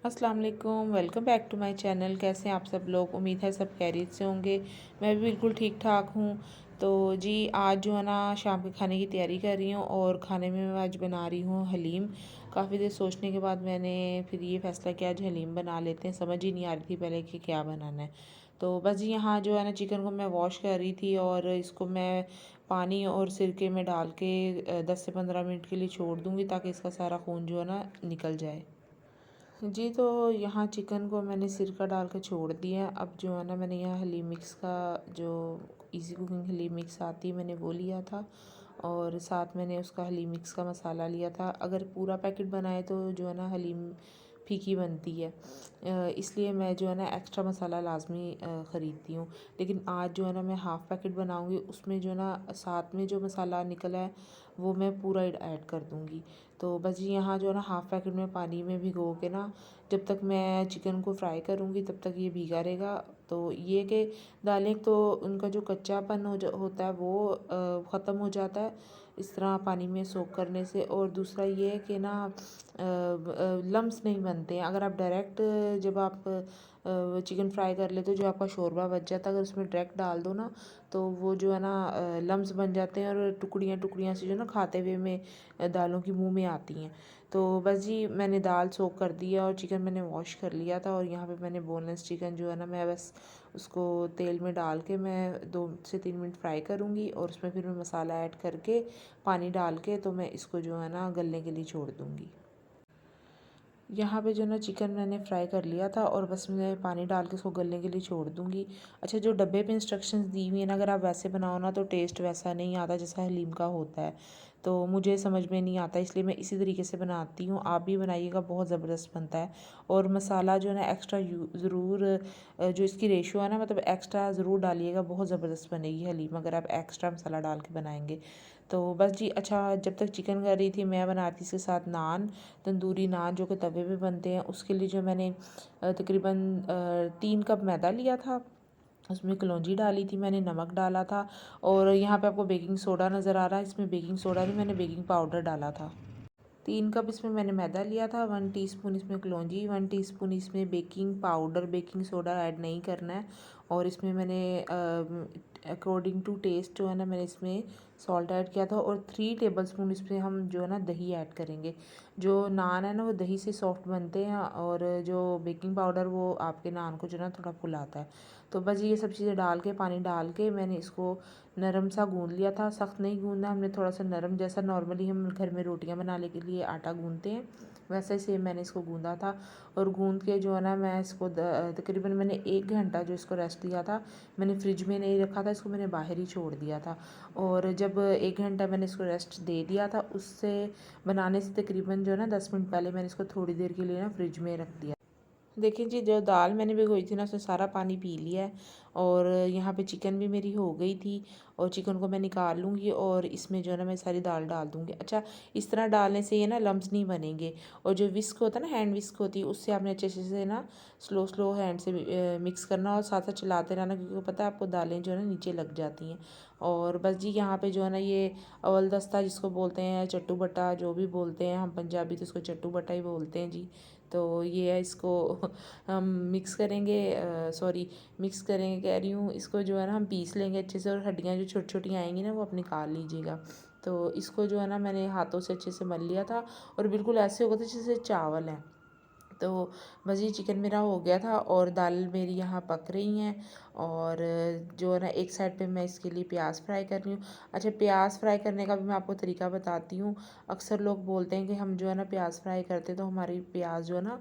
अस्सलाम वालेकुम, welcome back to my channel. कैसे हैं आप सब लोग? उम्मीद है सब खैरियत से होंगे। मैं भी बिल्कुल ठीक ठाक हूँ। तो जी आज जो है ना शाम के खाने की तैयारी कर रही हूँ और खाने में मैं आज बना रही हूँ हलीम। काफ़ी देर सोचने के बाद मैंने फिर ये फ़ैसला किया आज हलीम बना लेते हैं। समझ ही नहीं आ रही थी पहले कि क्या बनाना है। तो बस जी यहाँ जो है ना चिकन को मैं वॉश कर रही थी और इसको मैं पानी और सिरके में डाल के 10 से 15 मिनट के लिए छोड़ दूँगी ताकि इसका सारा खून जो है ना निकल जाए। जी तो यहाँ चिकन को मैंने सिरका डाल के छोड़ दिया। अब जो है ना मैंने यहाँ हलीम मिक्स का जो इजी कुकिंग हलीम मिक्स आती है मैंने वो लिया था और साथ मैंने उसका हलीम मिक्स का मसाला लिया था। अगर पूरा पैकेट बनाए तो जो है ना हलीम फीकी बनती है, इसलिए मैं जो है ना एक्स्ट्रा मसाला लाजमी ख़रीदती हूँ। लेकिन आज जो है ना मैं हाफ़ पैकेट बनाऊँगी, उसमें जो है ना साथ में जो मसाला निकला है वो मैं पूरा ऐड कर दूँगी। तो बस यहाँ जो है ना हाफ़ पैकेट में पानी में भिगो के ना जब तक मैं चिकन को फ्राई करूँगी तब तक ये भीगा रहेगा। तो ये कि दालें तो उनका जो कच्चापन होता है वो ख़त्म हो जाता है इस तरह पानी में सोक करने से। और दूसरा ये है कि ना लम्स नहीं बनते हैं। अगर आप डायरेक्ट जब आप चिकन फ्राई कर लेते हो जो आपका शोरबा बच जाता है, अगर उसमें डायरेक्ट डाल दो ना तो वो जो है ना लम्स बन जाते हैं और टुकड़ियाँ टुकड़ियाँ से जो ना खाते हुए में दालों की मुंह में आती हैं। तो बस जी मैंने दाल सोक कर दिया और चिकन मैंने वॉश कर लिया था और यहाँ पे मैंने बोनलेस चिकन जो है ना मैं बस उसको तेल में डाल के मैं 2 से 3 मिनट फ्राई करूँगी और उसमें फिर मैं मसाला ऐड करके पानी डाल के तो मैं इसको जो है ना गलने के लिए छोड़ दूँगी। यहाँ पे जो ना चिकन मैंने फ्राई कर लिया था और बस मैं पानी डाल के इसको गलने के लिए छोड़ दूँगी। अच्छा जो डब्बे पे इंस्ट्रक्शंस दी हुई है ना, अगर आप वैसे बनाओ ना तो टेस्ट वैसा नहीं आता जैसा हलीम का होता है। तो मुझे समझ में नहीं आता, इसलिए मैं इसी तरीके से बनाती हूँ। आप भी बनाइएगा, बहुत ज़बरदस्त बनता है। और मसाला जो है ना एक्स्ट्रा ज़रूर जो इसकी रेशो है ना मतलब एक्स्ट्रा ज़रूर डालिएगा, बहुत ज़बरदस्त बनेगी हलीम अगर आप एक्स्ट्रा मसाला डाल के बनाएंगे। तो बस जी अच्छा जब तक चिकन कर रही थी मैं बनाती थी इसके साथ नान, तंदूरी नान जो कि तवे पे बनते हैं। उसके लिए जो मैंने तकरीबन 3 कप मैदा लिया था, उसमें कलौंजी डाली थी मैंने, नमक डाला था और यहाँ पे आपको बेकिंग सोडा नज़र आ रहा है, इसमें बेकिंग सोडा नहीं मैंने बेकिंग पाउडर डाला था। 3 कप इसमें मैंने मैदा लिया था, 1 टीस्पून इसमें कलौंजी, 1 टीस्पून इसमें baking powder, baking soda add नहीं करना है। और इसमें मैंने अकॉर्डिंग टू टेस्ट जो है ना मैंने इसमें सॉल्ट ऐड किया था और 3 टेबलस्पून इसमें हम जो है ना दही ऐड करेंगे। जो नान है ना वो दही से सॉफ्ट बनते हैं और जो बेकिंग पाउडर वो आपके नान को जो है ना थोड़ा फुलाता है। तो बस ये सब चीज़ें डाल के पानी डाल के मैंने इसको नरम सा गूंद लिया था। सख्त नहीं गूंदना हमने, थोड़ा सा नरम जैसा नॉर्मली हम घर में रोटियां बनाने के लिए आटा गूंदते हैं वैसे ही सेम मैंने इसको गूंदा था। और गूंद के जो है ना मैं इसको तकरीबन मैंने 1 घंटा जो इसको रेस्ट दिया था, मैंने फ्रिज में नहीं रखा था, इसको मैंने बाहर ही छोड़ दिया था। और जब 1 घंटा मैंने इसको रेस्ट दे दिया था उससे बनाने से तकरीबन जो है ना 10 मिनट पहले मैंने इसको थोड़ी देर के लिए ना फ्रिज में रख दिया। देखिए जी जो दाल मैंने भिगोई थी ना उसने सारा पानी पी लिया है और यहाँ पे चिकन भी मेरी हो गई थी और चिकन को मैं निकाल लूँगी और इसमें जो है ना मैं सारी दाल डाल दूँगी। अच्छा इस तरह डालने से ये ना लम्स नहीं बनेंगे। और जो विस्क होता है ना, हैंड विस्क होती है, उससे आपने अच्छे से ना स्लो स्लो हैंड से मिक्स करना और साथ साथ चलाते रहना, क्योंकि पता है आपको दालें जो है ना नीचे लग जाती हैं। और बस जी यहाँ पे जो है ना ये अवल दस्ता जिसको बोलते हैं, चट्टू बट्टा जो भी बोलते हैं, हम पंजाबी तो इसको चट्टू बट्टा ही बोलते हैं जी। तो ये है, इसको हम मिक्स करेंगे, सॉरी मिक्स करेंगे कह रही हूँ, इसको जो है ना हम पीस लेंगे अच्छे से और हड्डियाँ जो छोटी छोटी आएंगी ना वो आप निकाल लीजिएगा। तो इसको जो है ना मैंने हाथों से अच्छे से मल लिया था और बिल्कुल ऐसे होगा था जैसे चावल है। तो बस ये चिकन मेरा हो गया था और दाल मेरी यहाँ पक रही हैं। और जो है ना एक साइड पे मैं इसके लिए प्याज फ्राई कर रही हूँ। अच्छा प्याज फ्राई करने का भी मैं आपको तरीका बताती हूँ। अक्सर लोग बोलते हैं कि हम जो है ना प्याज फ्राई करते तो हमारी प्याज जो है ना